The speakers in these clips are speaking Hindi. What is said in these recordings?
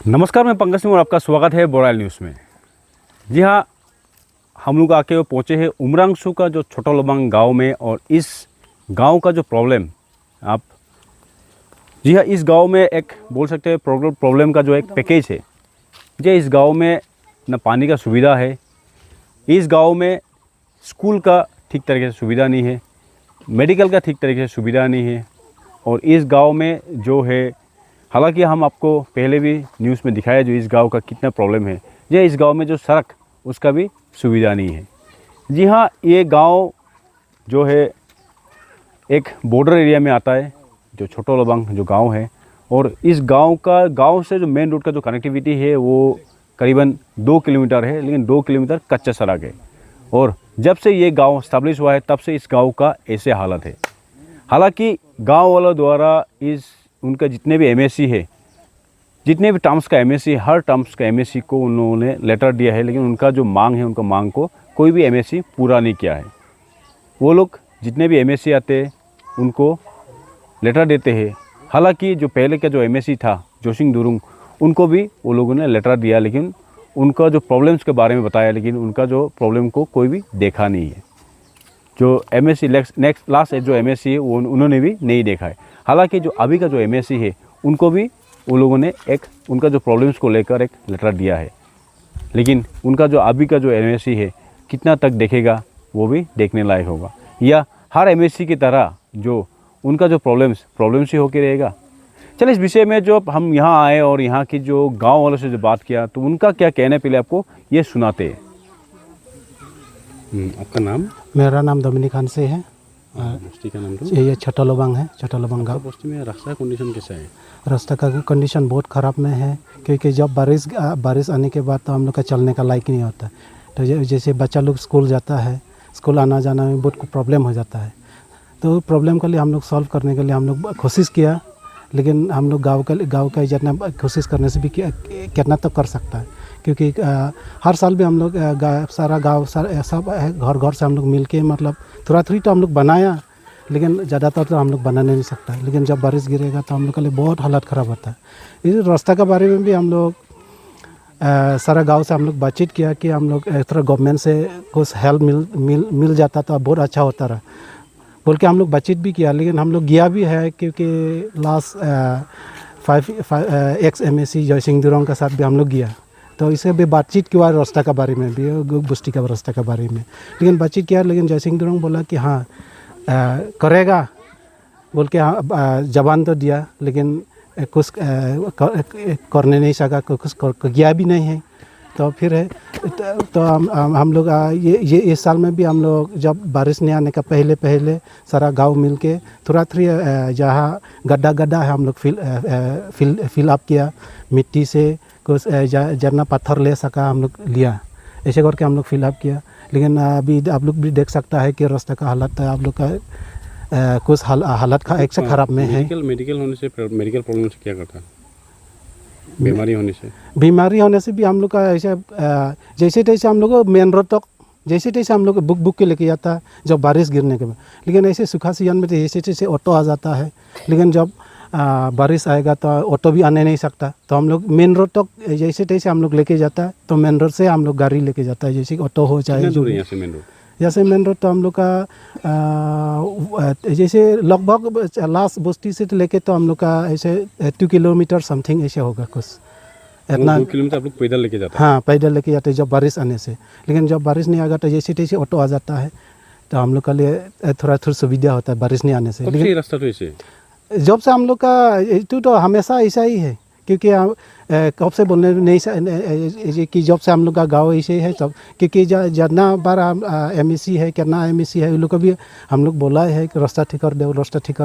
नमस्कार, मैं पंकज सिंह और आपका स्वागत है बोराइल न्यूज़ में। जी हाँ, हम लोग आके पहुँचे हैं उमरांगसू का जो छोटा लोबांग गांव में। और इस गांव का जो प्रॉब्लम आप जी हाँ, इस गांव में एक बोल सकते हैं प्रॉब्लम का जो एक पैकेज है। जी, इस गांव में न पानी का सुविधा है, इस गांव में स्कूल का ठीक तरीके से सुविधा नहीं है, मेडिकल का ठीक तरीके से सुविधा नहीं है। और इस गांव में जो है, हालांकि हम आपको पहले भी न्यूज़ में दिखाया जो इस गांव का कितना प्रॉब्लम है। जी, इस गांव में जो सड़क उसका भी सुविधा नहीं है। जी हाँ, ये गांव जो है एक बॉर्डर एरिया में आता है, जो छोटा लोबांग जो गांव है। और इस गांव से जो मेन रोड का जो कनेक्टिविटी है वो करीबन 2 किलोमीटर है, लेकिन 2 किलोमीटर कच्चा सड़क है। और जब से ये गांव स्टैब्लिश हुआ है तब से इस गांव का ऐसे हालत है। हालांकि गांव वालों द्वारा उनका जितने भी एमएससी है, जितने भी टर्म्स का एमएससी, हर टर्म्स का एमएससी को उन्होंने लेटर दिया है, लेकिन उनका जो मांग है, उनका मांग को कोई भी एमएससी पूरा नहीं किया है। वो लोग जितने भी एमएससी आते हैं उनको लेटर देते हैं। हालांकि जो पहले का जो एमएससी था जोशिंग दुरुंग, उनको भी वो लोगों ने लेटर दिया, लेकिन उनका जो प्रॉब्लम्स के बारे में बताया, लेकिन उनका जो प्रॉब्लम को कोई भी देखा नहीं है। जो एमएससी लास्ट जो एमएससी है वो उन्होंने भी नहीं देखा है। हालांकि जो अभी का जो एमएससी है उनको भी वो लोगों ने उनका जो प्रॉब्लम्स को लेकर एक लेटर दिया है, लेकिन उनका जो अभी का जो एमएससी है कितना तक देखेगा वो भी देखने लायक होगा, या हर एमएससी की तरह जो उनका जो प्रॉब्लम्स ही होके रहेगा। चलिए, इस विषय में जो हम यहाँ आए और यहाँ की जो गाँव वालों से जो बात किया तो उनका क्या कहना है पहले आपको ये सुनाते हैं। आपका नाम? मेरा नाम डोमिनिक हंसे है। बस्ती का नाम तो ये छोटा लोबांग है, छोटा लोबांग गाँव। बस्ती में रास्ता कंडीशन कैसा है? रास्ता का कंडीशन बहुत ख़राब में है, क्योंकि जब बारिश आने के बाद तो हम लोग का चलने का लायक नहीं होता। तो जैसे बच्चा लोग स्कूल जाता है, स्कूल आना जाना में बहुत प्रॉब्लम हो जाता है। तो प्रॉब्लम के लिए हम लोग सॉल्व करने के लिए हम लोग कोशिश किया, लेकिन हम लोग गाँव का जितना कोशिश करने से भी कितना तक कर सकता है, क्योंकि हर साल भी हम लोग सारा गाँव सब घर से हम लोग मिल के मतलब थोड़ा तो हम लोग बनाया, लेकिन ज़्यादातर तो हम लोग बना नहीं सकता। लेकिन जब बारिश गिरेगा तो हम लोग के लिए बहुत हालत ख़राब होता है। इस रास्ता के बारे में भी हम लोग सारा गांव से हम लोग बातचीत किया कि हम लोग थोड़ा गवर्नमेंट से कुछ हेल्प मिल जाता तो बहुत अच्छा होता रहा बोल के हम लोग बातचीत भी किया। लेकिन हम लोग गया भी है, क्योंकि लास्ट 5 MSC जोशिंग दुरुंग के साथ भी हम लोग गया, तो इससे भी बातचीत किया रास्ता के बारे में भी, बस्ती का रास्ता के बारे में। लेकिन बातचीत किया, लेकिन जोशिंग दुरुंग बोला कि हाँ करेगा बोल के जबान तो दिया, लेकिन कुछ करने नहीं सका, कुछ किया भी नहीं है। तो फिर है तो हम लोग ये इस साल में भी हम लोग जब बारिश नहीं आने का पहले सारा गांव मिल के थोड़ा जहाँ गड्ढा है हम लोग फिल अप किया मिट्टी से, कुछ जितना पत्थर ले सका हम लोग लिया, ऐसे करके हम लोग फिल अप किया। लेकिन अभी आप लोग भी देख सकता है कि रास्ते का हालत आप लोग का कुछ हालत का एक से ख़राब में है। मेडिकल होने से, मेडिकल प्रॉब्लम से क्या करता है? बीमारी होने से भी हम लोग का ऐसे जैसे तैसे हम लोग मेन रोड तक जैसे तैसे हम लोग बुक के लेके जाता है जब बारिश गिरने के बाद। लेकिन ऐसे सूखा सीजन में तो जैसे तैसे ऑटो आ जाता है, लेकिन जब बारिश आएगा तो ऑटो भी आने नहीं सकता। तो हम लोग मेन रोड तक जैसे तैसे हम लोग लेके जाता है, तो मेन रोड से हम लोग गाड़ी लेके जाता है, जैसे ऑटो हो चाहे जो। जैसे मेन रोड तो हम लोग का जैसे लगभग लास्ट बस्ती से लेके तो हम लोग का ऐसे 2 किलोमीटर समथिंग ऐसे होगा कुछ इतना। 2 किलोमीटर आप लोग पैदल लेके जाते हैं? हाँ, पैदल लेके जाते हैं जब बारिश आने से। लेकिन जब बारिश नहीं आएगा तो जैसे तैसे ऑटो आ जाता है, तो हम लोग के लिए थोड़ा सुविधा होता है बारिश नहीं आने से। लेकिन रास्ता तो ऐसे जब से हम लोग का तो हमेशा ऐसा ही है, क्योंकि कब से बोलने नहीं कि जब से हम लोग का गाँव ऐसे ही है सब, क्योंकि जितना बार MSC है कितना MSC है, उन लोग को भी हम लोग बोला है कि रास्ता ठीक कर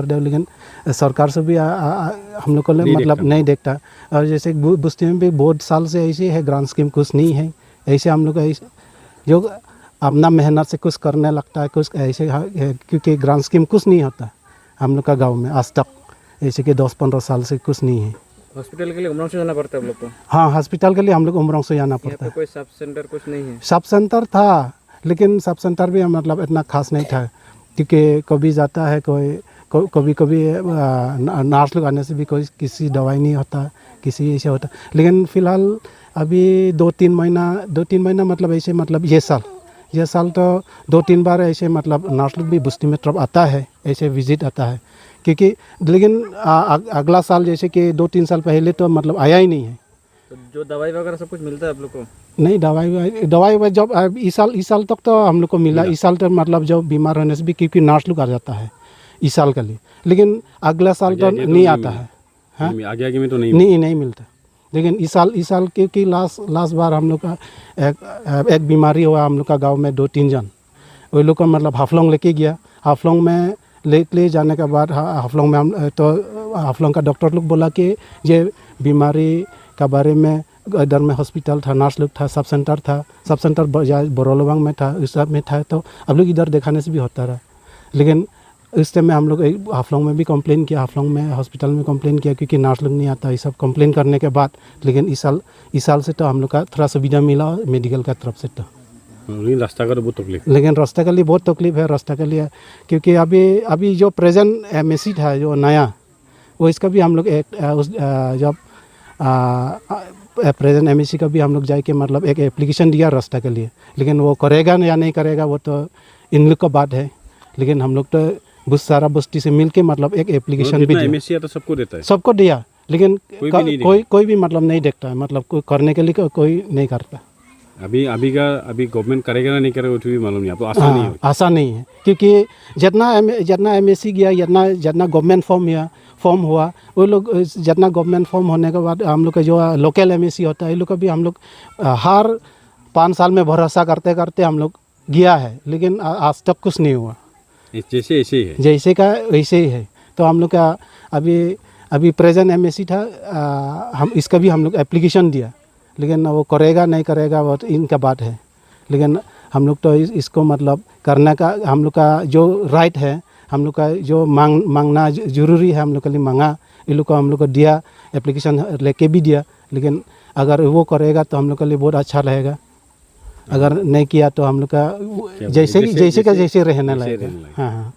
दो, लेकिन सरकार से भी हम लोग को मतलब नहीं देखता। और जैसे बस्ती में भी बहुत साल से ऐसे है, ग्रांट स्कीम कुछ नहीं है, ऐसे हम लोग जो अपना मेहनत से कुछ करने लगता है कुछ ऐसे, क्योंकि ग्रांट स्कीम कुछ नहीं होता हम लोग का गाँव में आज तक, ऐसे कि 10-15 साल से कुछ नहीं है। हॉस्पिटल के लिए उमरांगसू जाना पड़ता है हम लोग को? हाँ, हॉस्पिटल के लिए हम लोग उमरांगसू जाना पड़ता है। कोई सब सेंटर कुछ नहीं है? सब सेंटर था, लेकिन सब सेंटर भी मतलब इतना खास नहीं था, क्योंकि कभी जाता है कभी कभी नर्स लोग आने से भी कोई किसी दवाई नहीं होता, किसी ऐसे होता। लेकिन फ़िलहाल अभी 2-3 महीना मतलब ऐसे, मतलब ये साल तो 2-3 बार ऐसे मतलब नर्स लोग भी बस्ती में तरफ आता है, ऐसे विजिट आता है। क्योंकि लेकिन अगला साल जैसे कि 2-3 साल पहले तो मतलब आया ही नहीं है। तो जो दवाई वगैरह सब कुछ मिलता है आप लोग को? नहीं, दवाई जब इस साल तक तो हम लोग को मिला। इस साल तो मतलब जब बीमार होने से भी, क्योंकि नर्स लोग आ जाता है इस साल के लिए, लेकिन अगला साल तो नहीं आता है। हाँ, आगे में तो नहीं मिलता। लेकिन इस साल क्योंकि लास्ट बार हम लोग का एक बीमारी हुआ हम लोग का गांव में 2-3 जन, वो लोग का मतलब हाफलोंग लेके गया। हाफलोंग में ले जाने के बाद हाफलोंग में हम तो हाफलोंग का डॉक्टर लोग बोला कि ये बीमारी का बारे में इधर में हॉस्पिटल था, नर्स लोग था, सब सेंटर बोरोलोबांग में था, इस सब में था, तो अब लोग इधर दिखाने से भी होता रहा। लेकिन इस टाइम में हम लोग हाफलोंग में भी कंप्लेन किया, हाफलोंग में हॉस्पिटल में कंप्लेन किया, क्योंकि नर्स लोग नहीं आता। ये सब कंप्लेन करने के बाद लेकिन इस साल से तो हम लोग का थोड़ा सुविधा मिला मेडिकल का तरफ से। तो रास्ता का बहुत तकलीफ, लेकिन रास्ता के लिए बहुत तकलीफ है, रास्ता के लिए, क्योंकि अभी जो प्रेजेंट एमएससी था जो नया, वो इसका भी हम लोग जब प्रेजेंट एमएससी का भी हम लोग जाके मतलब एक एप्लीकेशन दिया रास्ता के लिए। लेकिन वो करेगा या नहीं करेगा वो तो इन लोग का बात है। लेकिन हम लोग तो सारा बस्ती से मिल के मतलब एक एप्लीकेशन भी दिया। एमएससी तो सबको देता है, सबको दिया, लेकिन कोई भी मतलब नहीं देखता है, मतलब कोई करने के लिए कोई नहीं करता। अभी गवर्नमेंट करेगा ना नहीं करेगा वो भी मालूम नहीं, आपको आसान नहीं है। क्योंकि जितना एमएससी गया, जितना गवर्नमेंट फॉर्म हुआ, वो लोग जितना गवर्नमेंट फॉर्म होने के बाद हम लोग का जो लोकल एमएससी होता है, ये लोग का भी हम लोग हर 5 साल में भरोसा करते करते हम लोग गया है, लेकिन आज तक कुछ नहीं हुआ। जैसे ऐसे ही है, जैसे का वैसे ही है। तो हम लोग का अभी प्रेजेंट एमएससी था, हम इसका भी हम लोग एप्लीकेशन दिया, लेकिन वो करेगा नहीं करेगा वो तो इनका बात है। लेकिन हम लोग तो इसको मतलब करने का हम लोग का जो राइट है, हम लोग का जो मांगना जरूरी है, हम लोग के लिए मांगा, ये लोग को हम लोग को दिया, एप्लीकेशन लेके भी दिया। लेकिन अगर वो करेगा तो हम लोग के लिए बहुत अच्छा रहेगा, अगर नहीं किया तो हम लोग का जैसे रहने लगेगा। हाँ।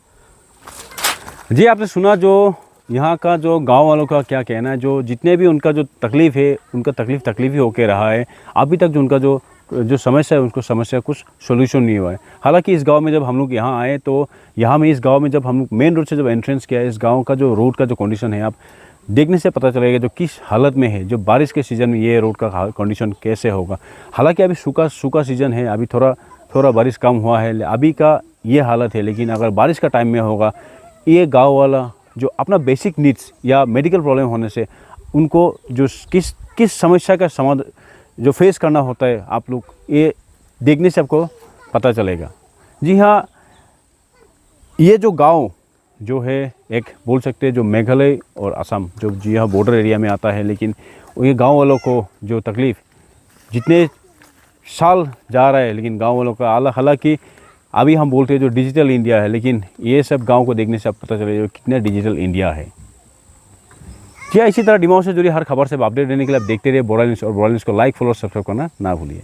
जी, आपने सुना जो यहाँ का जो गांव वालों का क्या कहना है, जो जितने भी उनका जो तकलीफ़ है, उनका तकलीफ ही होके रहा है। अभी तक जो उनका जो समस्या है, उनको समस्या कुछ सोल्यूशन नहीं हुआ है। हालांकि इस गांव में जब हम लोग यहाँ आए तो यहाँ में इस गांव में जब हम लोग मेन रोड से जब एंट्रेंस किया है, इस गांव का जो रोड का जो कंडीशन है, आप देखने से पता चलेगा जो किस हालत में है। जो बारिश के सीज़न में ये रोड का कंडीशन कैसे होगा। हालांकि अभी सूखा सीज़न है, अभी थोड़ा बारिश कम हुआ है, अभी का ये हालत है। लेकिन अगर बारिश का टाइम में होगा, ये गाँव वाला जो अपना बेसिक नीड्स या मेडिकल प्रॉब्लम होने से उनको जो किस समस्या का समाधान जो फेस करना होता है, आप लोग ये देखने से आपको पता चलेगा। जी हाँ, ये जो गांव जो है एक बोल सकते हैं जो मेघालय और असम जो जी हाँ बॉर्डर एरिया में आता है। लेकिन ये गांव वालों को जो तकलीफ़ जितने साल जा रहा है, लेकिन गांव वालों का हालांकि अभी हम बोलते हैं जो डिजिटल इंडिया है, लेकिन ये सब गांव को देखने से अब पता चलेगा कितना डिजिटल इंडिया है। जी, इसी तरह डिमांड से जुड़ी हर खबर से अपडेट रहने के लिए आप देखते रहिए बोरा न्यूज़, और बोरा न्यूज़ को लाइक, फॉलो, सब्सक्राइब करना ना भूलिए।